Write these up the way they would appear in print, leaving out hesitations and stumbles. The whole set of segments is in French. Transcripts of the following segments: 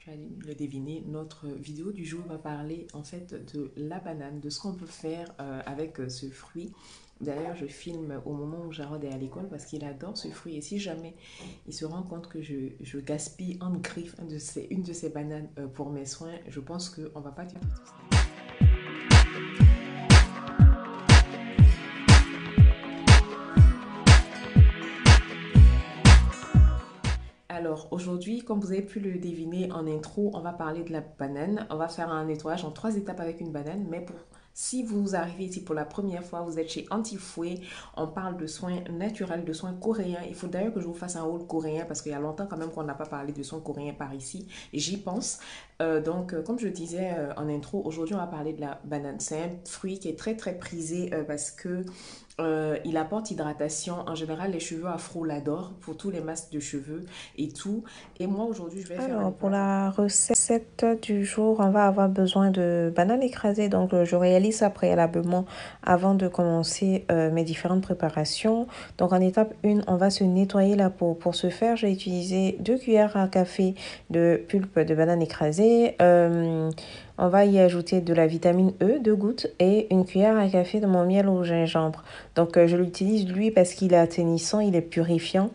Tu as dû le deviner, notre vidéo du jour va parler en fait de la banane, de ce qu'on peut faire avec ce fruit. D'ailleurs, je filme au moment où Jarod est à l'école parce qu'il adore ce fruit. Et si jamais il se rend compte que je gaspille en griffe une de ces bananes pour mes soins, je pense qu'on va pas dire tout ça. Alors aujourd'hui, comme vous avez pu le deviner en intro, on va parler de la banane. On va faire un nettoyage en 3 étapes avec une banane. Mais si vous arrivez ici pour la première fois, vous êtes chez Antifouet, on parle de soins naturels, de soins coréens. Il faut d'ailleurs que je vous fasse un haul coréen parce qu'il y a longtemps quand même qu'on n'a pas parlé de soins coréens par ici. Et j'y pense. Comme je disais en intro, aujourd'hui on va parler de la banane. C'est un fruit qui est très très prisé parce que il apporte hydratation. En général, les cheveux afro l'adorent pour tous les masques de cheveux et tout. Et moi, aujourd'hui, je vais faire un Alors, pour nettoyage. la recette du jour, on va avoir besoin de bananes écrasées. Donc, je réalise ça préalablement avant de commencer mes différentes préparations. Donc, en étape 1, on va se nettoyer la peau. Pour ce faire, j'ai utilisé 2 cuillères à café de pulpe de banane écrasée. On va y ajouter de la vitamine E, 2 gouttes, et une cuillère à café de mon miel au gingembre. Donc, je l'utilise, lui, parce qu'il est atténuant, il est purifiant.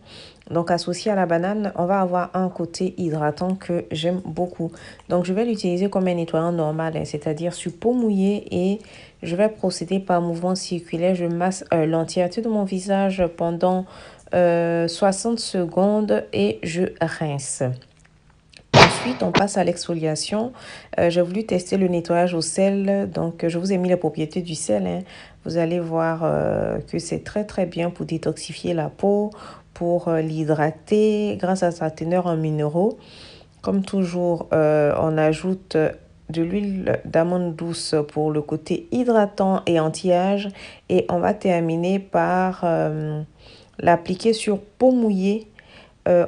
Donc, associé à la banane, on va avoir un côté hydratant que j'aime beaucoup. Donc, je vais l'utiliser comme un nettoyant normal, hein, c'est-à-dire sur peau mouillée, et je vais procéder par mouvement circulaire. Je masse l'entièreté de mon visage pendant 60 secondes et je rince. Ensuite, on passe à l'exfoliation. J'ai voulu tester le nettoyage au sel. Donc, je vous ai mis les propriétés du sel, hein. Vous allez voir que c'est très, très bien pour détoxifier la peau, pour l'hydrater grâce à sa teneur en minéraux. Comme toujours, on ajoute de l'huile d'amande douce pour le côté hydratant et anti-âge. Et on va terminer par l'appliquer sur peau mouillée.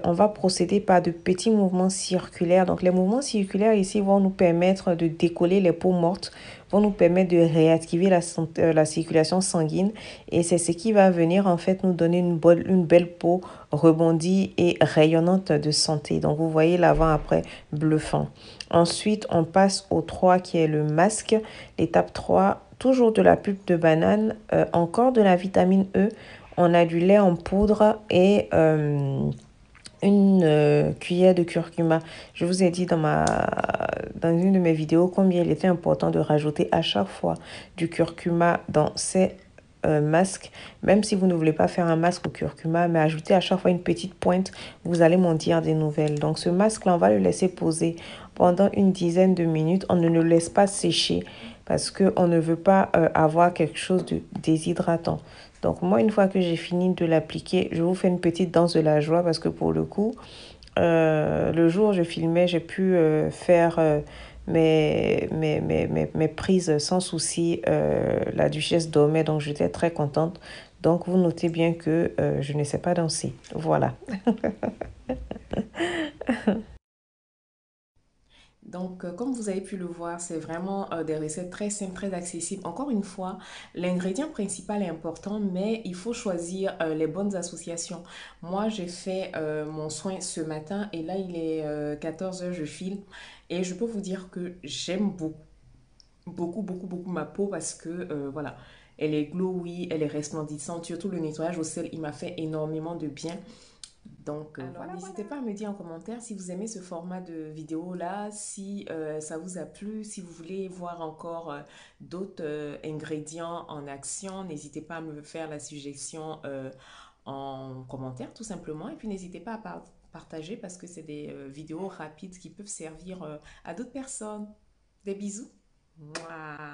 On va procéder par de petits mouvements circulaires. Donc, les mouvements circulaires ici vont nous permettre de décoller les peaux mortes, vont nous permettre de réactiver la circulation sanguine. Et c'est ce qui va venir en fait nous donner une belle peau rebondie et rayonnante de santé. Donc, vous voyez l'avant-après bluffant. Ensuite, on passe au 3 qui est le masque. L'étape 3, toujours de la pulpe de banane, encore de la vitamine E. On a du lait en poudre et une cuillère de curcuma. Je vous ai dit dans une de mes vidéos combien il était important de rajouter à chaque fois du curcuma dans ces masques. Même si vous ne voulez pas faire un masque au curcuma, mais ajouter à chaque fois une petite pointe, vous allez m'en dire des nouvelles. Donc ce masque-là, on va le laisser poser pendant une dizaine de minutes. On ne le laisse pas sécher parce qu'on ne veut pas avoir quelque chose de déshydratant. Donc moi, une fois que j'ai fini de l'appliquer, je vous fais une petite danse de la joie parce que pour le coup, le jour où je filmais, j'ai pu faire mes prises sans souci. La duchesse dormait, donc j'étais très contente. Donc vous notez bien que je ne sais pas danser. Voilà. Comme vous avez pu le voir, c'est vraiment des recettes très simples, très accessibles. Encore une fois, l'ingrédient principal est important, mais il faut choisir les bonnes associations. Moi, j'ai fait mon soin ce matin et là, il est 14 heures, je file. Et je peux vous dire que j'aime beaucoup ma peau parce que, voilà, elle est glowy, elle est resplendissante. Surtout le nettoyage au sel, il m'a fait énormément de bien. Voilà, n'hésitez pas à me dire en commentaire si vous aimez ce format de vidéo là, si ça vous a plu, si vous voulez voir encore d'autres ingrédients en action, n'hésitez pas à me faire la suggestion en commentaire tout simplement. Et puis n'hésitez pas à partager parce que c'est des vidéos rapides qui peuvent servir à d'autres personnes. Des bisous. Mouah.